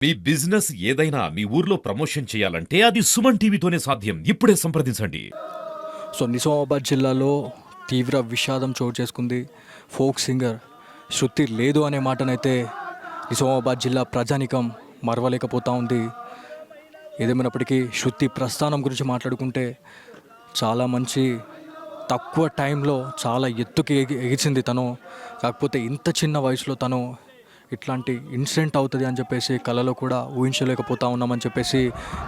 మీ business ఏదైనా మీ ఊర్లో promotion చేయాలంటే అది సుమన్ టీవీతోనే సాధ్యం. ఇప్పుడే సంప్రదించండి. సో నిజామాబాద్ జిల్లాలో తీవ్ర విషాదం చోటు చేసుకుంది. ఫోక్ సింగర్ శృతి లేదు అనే మాటనైతే నిజామాబాద్ జిల్లా ప్రజానికం మరవలేకపోతూ ఉంది. ఏదేమైనప్పటికీ శృతి ప్రస్థానం గురించి మాట్లాడుకుంటే చాలా మంచి తక్కువ టైంలో చాలా ఎత్తుకి ఎగిచింది తను. కాకపోతే ఇంత చిన్న వయసులో తను ఇట్లాంటి ఇన్సిడెంట్ అవుతుంది అని చెప్పేసి కళలో కూడా ఊహించలేకపోతా ఉన్నామని చెప్పేసి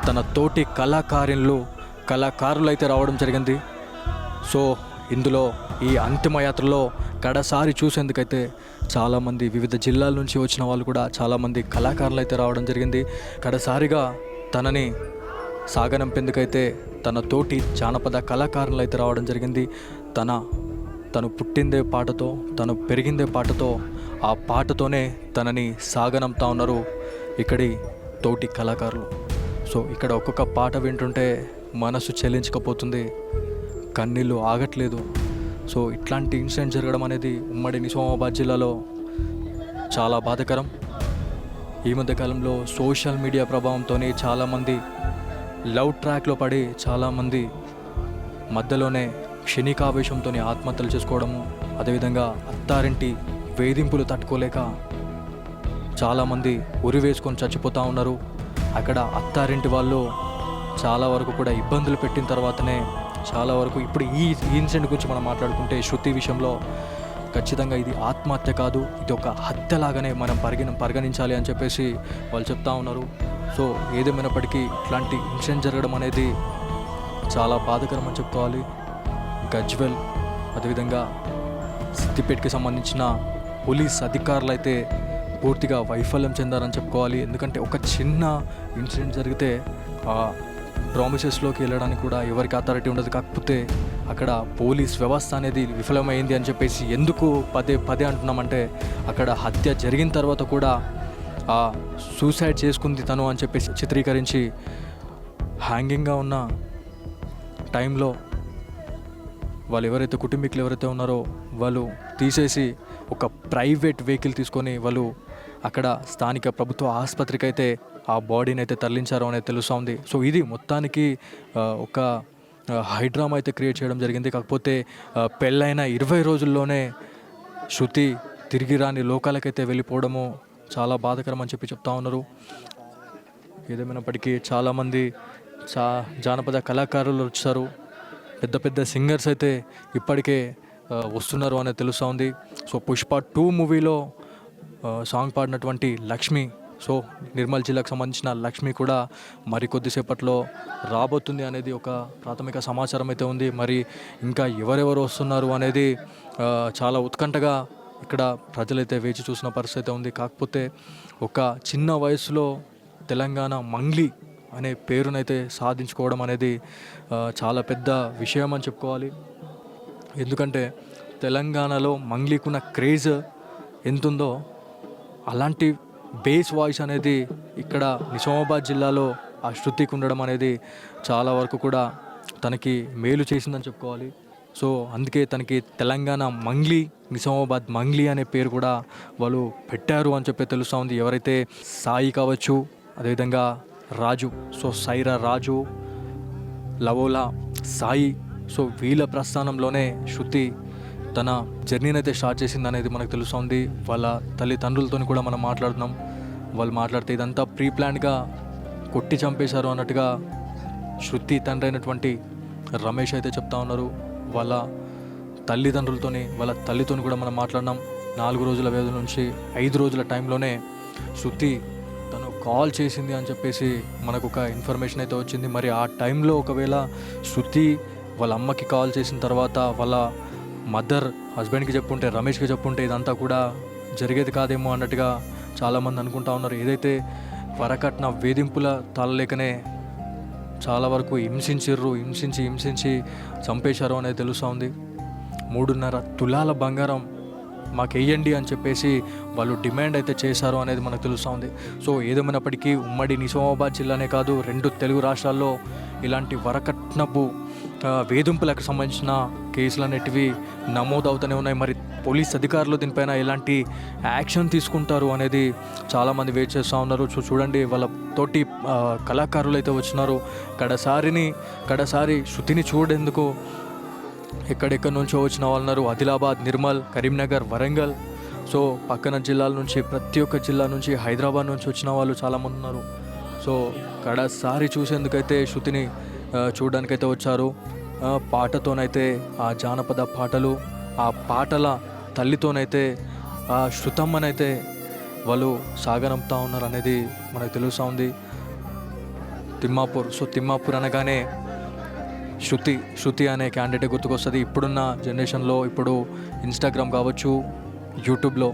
తన తోటి కళాకారులు అయితే రావడం జరిగింది. సో ఇందులో ఈ అంతిమయాత్రలో కడసారి చూసేందుకైతే చాలామంది వివిధ జిల్లాల నుంచి వచ్చిన వాళ్ళు కూడా చాలామంది కళాకారులు అయితే రావడం జరిగింది. కడసారిగా తనని సాగనంపేందుకైతే తన తోటి జానపద కళాకారులు అయితే రావడం జరిగింది. తను పుట్టిందే పాటతో, తను పెరిగిందే పాటతో, ఆ పాటతోనే తనని సాగనంపుతా ఉన్నారు ఇక్కడి తోటి కళాకారులు. సో ఇక్కడ ఒక్కొక్క పాట వింటుంటే మనసు చెల్లించకపోతుంది, కన్నీళ్ళు ఆగట్లేదు. సో ఇట్లాంటి ఇన్సిడెంట్ జరగడం అనేది ఉమ్మడి నిజామాబాద్ జిల్లాలో చాలా బాధాకరం. ఈ మధ్యకాలంలో సోషల్ మీడియా ప్రభావంతో చాలామంది లవ్ ట్రాక్లో పడి చాలామంది మధ్యలోనే క్షణికావేశంతో ఆత్మహత్యలు చేసుకోవడము, అదేవిధంగా అత్తారింటి వేధింపులు తట్టుకోలేక చాలామంది ఉరివేసుకొని చచ్చిపోతూ ఉన్నారు. అక్కడ అత్తారింటి వాళ్ళు చాలా వరకు కూడా ఇబ్బందులు పెట్టిన తర్వాతనే చాలా వరకు ఇప్పుడు ఈ ఇన్సిడెంట్ గురించి మనం మాట్లాడుకుంటే శృతి విషయంలో ఖచ్చితంగా ఇది ఆత్మహత్య కాదు, ఇది ఒక హత్యలాగానే మనం పరిగణించాలి అని చెప్పేసి వాళ్ళు చెప్తా ఉన్నారు. సో ఏదేమైనప్పటికీ ఇట్లాంటి ఇన్సిడెంట్ జరగడం అనేది చాలా బాధాకరం అని చెప్పుకోవాలి. గజ్వెల్ అదేవిధంగా సిద్దిపేటకి సంబంధించిన పోలీస్ అధికారులు అయితే పూర్తిగా వైఫల్యం చెందారని చెప్పుకోవాలి. ఎందుకంటే ఒక చిన్న ఇన్సిడెంట్ జరిగితే ఆ ప్రామిసెస్లోకి వెళ్ళడానికి కూడా ఎవరికి అథారిటీ ఉండదు. కాకపోతే అక్కడ పోలీస్ వ్యవస్థ అనేది విఫలమైంది అని చెప్పేసి ఎందుకు పదే అంటున్నామంటే అక్కడ హత్య జరిగిన తర్వాత కూడా ఆ సూసైడ్ చేసుకుంది తను అని చెప్పేసి చిత్రీకరించి హ్యాంగింగ్గా ఉన్న టైంలో వాళ్ళు ఎవరైతే కుటుంబీకులు ఎవరైతే ఉన్నారో వాళ్ళు తీసేసి ఒక ప్రైవేట్ వెహికల్ తీసుకొని వాళ్ళు అక్కడ స్థానిక ప్రభుత్వ ఆసుపత్రికి అయితే ఆ బాడీని అయితే తరలించారు అనేది తెలుస్తూ ఉంది. సో ఇది మొత్తానికి ఒక హైడ్రామా అయితే క్రియేట్ చేయడం జరిగింది. కాకపోతే పెళ్ళైన 20 రోజుల్లోనే శృతి తిరిగి రాని లోకాలకైతే వెళ్ళిపోవడము చాలా బాధాకరం అని చెప్తా ఉన్నారు. ఏదేమైనప్పటికీ చాలామంది జానపద కళాకారులు వచ్చారు, పెద్ద పెద్ద సింగర్స్ అయితే ఇప్పటికే వస్తున్నారు అనేది తెలుస్తూ ఉంది. సో పుష్ప 2 మూవీలో సాంగ్ పాడినటువంటి లక్ష్మి, సో నిర్మల్ జిల్లాకు సంబంధించిన లక్ష్మి కూడా మరి కొద్దిసేపట్లో రాబోతుంది అనేది ఒక ప్రాథమిక సమాచారం అయితే ఉంది. మరి ఇంకా ఎవరెవరు వస్తున్నారు అనేది చాలా ఉత్కంఠగా ఇక్కడ ప్రజలైతే వేచి చూసిన పరిస్థితి ఉంది. కాకపోతే ఒక చిన్న వయసులో తెలంగాణ మంగ్లీ అనే పేరునైతే సాధించుకోవడం అనేది చాలా పెద్ద విషయం అని చెప్పుకోవాలి. ఎందుకంటే తెలంగాణలో మంగ్లీకున్న క్రేజ్ ఎంతుందో అలాంటి బేస్ వాయిస్ అనేది ఇక్కడ నిజామాబాద్ జిల్లాలో ఆ శృతికి ఉండడం అనేది చాలా వరకు కూడా తనకి మేలు చేసిందని చెప్పుకోవాలి. సో అందుకే తనకి తెలంగాణ మంగ్లీ, నిజామాబాద్ మంగ్లీ అనే పేరు కూడా వాళ్ళు పెట్టారు అని చెప్పి తెలుస్తూ ఉంది. ఎవరైతే సాయి కావచ్చు, అదేవిధంగా రాజు, సో సైరా రాజు, లవోలా సాయి, సో వీళ్ళ ప్రస్థానంలోనే శృతి తన జర్నీని అయితే స్టార్ట్ చేసింది అనేది మనకు తెలుస్తుంది. వాళ్ళ తల్లిదండ్రులతో కూడా మనం మాట్లాడుతున్నాం. వాళ్ళు మాట్లాడితే ఇదంతా ప్రీ ప్లాన్గా కొట్టి చంపేశారు అన్నట్టుగా శృతి తండ్రి అయినటువంటి రమేష్ అయితే చెప్తా ఉన్నారు. వాళ్ళ తల్లితో కూడా మనం మాట్లాడినాం. 4 రోజుల వ్యవధి నుంచి 5 రోజుల టైంలోనే శృతి తను కాల్ చేసింది అని చెప్పేసి మనకు ఒక ఇన్ఫర్మేషన్ అయితే వచ్చింది. మరి ఆ టైంలో ఒకవేళ శృతి వాళ్ళ అమ్మకి కాల్ చేసిన తర్వాత వాళ్ళ మదర్ హస్బెండ్కి చెప్పుంటే, రమేష్కి చెప్పుంటే ఇదంతా కూడా జరిగేది కాదేమో అన్నట్టుగా చాలామంది అనుకుంటా ఉన్నారు. ఏదైతే వరకట్న వేధింపుల తాళలేకనే చాలా వరకు హింసించి చంపేశారు అనేది తెలుస్తూ ఉంది. 3.5 తులాల బంగారం మాకు వేయండి అని చెప్పేసి వాళ్ళు డిమాండ్ అయితే చేశారు అనేది మనకు తెలుస్తూ ఉంది. సో ఏదేమైనప్పటికీ ఉమ్మడి నిజామాబాద్ జిల్లానే కాదు, 2 తెలుగు రాష్ట్రాల్లో ఇలాంటి వరకట్నపు వేధింపులకు సంబంధించిన కేసులు అనేటివి నమోదు అవుతూనే ఉన్నాయి. మరి పోలీస్ అధికారులు దీనిపైన ఎలాంటి యాక్షన్ తీసుకుంటారు అనేది చాలామంది వెయిట్ చేస్తూ ఉన్నారు. చూడండి, వాళ్ళ తోటి కళాకారులు అయితే వచ్చినారు. కడసారి శృతిని చూడేందుకు ఎక్కడెక్కడి నుంచో వచ్చిన వాళ్ళు ఉన్నారు. ఆదిలాబాద్, నిర్మల్, కరీంనగర్, వరంగల్, సో పక్కన జిల్లాల నుంచి, ప్రతి ఒక్క జిల్లా నుంచి, హైదరాబాద్ నుంచి వచ్చిన వాళ్ళు చాలామంది ఉన్నారు. సో కడసారి చూసేందుకైతే శృతిని చూడడానికైతే వచ్చారు. పాటతోనైతే, ఆ జానపద పాటలు, ఆ పాటల తల్లితోనైతే, ఆ శృతమ్మనైతే వాళ్ళు సాగనంపుతా ఉన్నారు అనేది మనకు తెలుస్తూ ఉంది. తిమ్మాపూర్, సో తిమ్మాపూర్ అనగానే శృతి అనే క్యాండిడేట్ గుర్తుకొస్తుంది. ఇప్పుడున్న జనరేషన్లో, ఇప్పుడు ఇన్స్టాగ్రామ్ కావచ్చు, యూట్యూబ్లో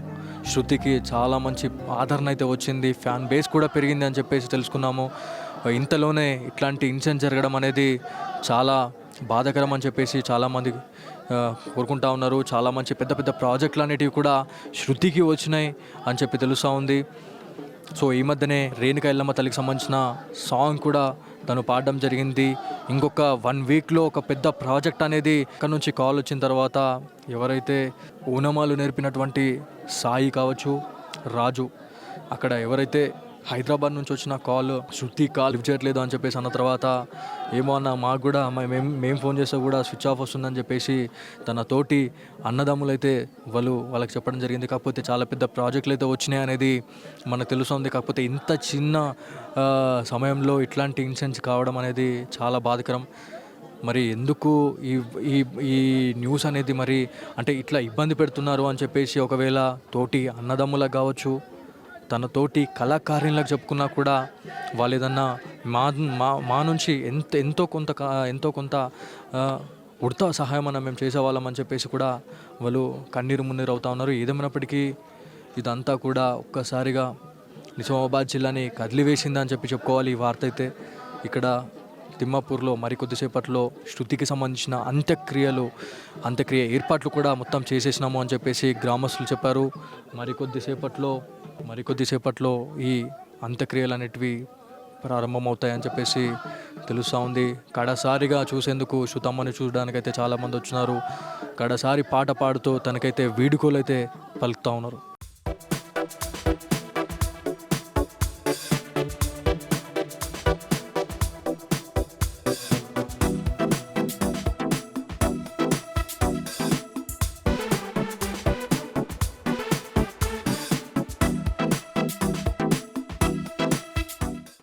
శృతికి చాలా మంచి ఆదరణ అయితే వచ్చింది. ఫ్యాన్ బేస్ కూడా పెరిగింది అని చెప్పేసి తెలుసుకున్నాము. ఇంతలోనే ఇట్లాంటి ఇన్సిడెంట్ జరగడం అనేది చాలా బాధాకరం అని చెప్పేసి చాలామంది కోరుకుంటా ఉన్నారు. చాలా మంచి పెద్ద పెద్ద ప్రాజెక్టులు అనేటివి కూడా శృతికి వచ్చినాయి అని చెప్పి తెలుస్తూ ఉంది. సో ఈ మధ్యనే రేణుకా ఎల్లమ్మ తల్లికి సంబంధించిన సాంగ్ కూడా తను పాడడం జరిగింది. ఇంకొక 1 వీక్లో ఒక పెద్ద ప్రాజెక్ట్ అనేది అక్కడ నుంచి కాల్ వచ్చిన తర్వాత, ఎవరైతే ఊనమాలు నేర్పినటువంటి సాయి కావచ్చు, రాజు, అక్కడ ఎవరైతే హైదరాబాద్ నుంచి వచ్చిన శృతి కాల్ లిఫ్ట్ చేయట్లేదు అని చెప్పేసి అన్న తర్వాత, ఏమో అన్న, మాకు కూడా మేము ఫోన్ చేస్తే కూడా స్విచ్ ఆఫ్ వస్తుందని చెప్పేసి తన తోటి అన్నదమ్ములైతే వాళ్ళకి చెప్పడం జరిగింది. కాకపోతే చాలా పెద్ద ప్రాజెక్టులు అయితే వచ్చినాయి అనేది మనకు తెలుస్తుంది. కాకపోతే ఇంత చిన్న సమయంలో ఇట్లాంటి ఇన్సిడెంట్స్ కావడం అనేది చాలా బాధాకరం. మరి ఎందుకు ఈ న్యూస్ అనేది మరి అంటే ఇట్లా ఇబ్బంది పెడుతున్నారు అని చెప్పేసి, ఒకవేళ తోటి అన్నదమ్ములకు కావచ్చు, తన తోటి కళాకారులకు చెప్పుకున్నా కూడా వాళ్ళు ఏదన్నా మా నుంచి ఎంతో కొంత ఉడతా సహాయం అన్న మేము చేసేవాళ్ళం అని చెప్పేసి కూడా వాళ్ళు కన్నీరు మున్నీరు అవుతా ఉన్నారు. ఏదేమైనప్పటికీ ఇదంతా కూడా ఒక్కసారిగా నిజామాబాద్ జిల్లాని కదిలివేసిందని అని చెప్పి చెప్పుకోవాలి. ఈ వార్త అయితే ఇక్కడ తిమ్మాపూర్లో మరికొద్దిసేపట్లో శృతికి సంబంధించిన అంత్యక్రియ ఏర్పాట్లు కూడా మొత్తం చేసేసినాము అని చెప్పేసి గ్రామస్తులు చెప్పారు. మరికొద్దిసేపట్లో ఈ అంత్యక్రియలు అనేటివి ప్రారంభమవుతాయని చెప్పేసి తెలుస్తూ ఉంది. కడసారిగా చూసేందుకు శృతమ్మని చూడడానికైతే చాలామంది వచ్చినారు. కడసారి పాట పాడుతూ తనకైతే వీడుకోలు అయితే పలుకుతూ ఉన్నారు.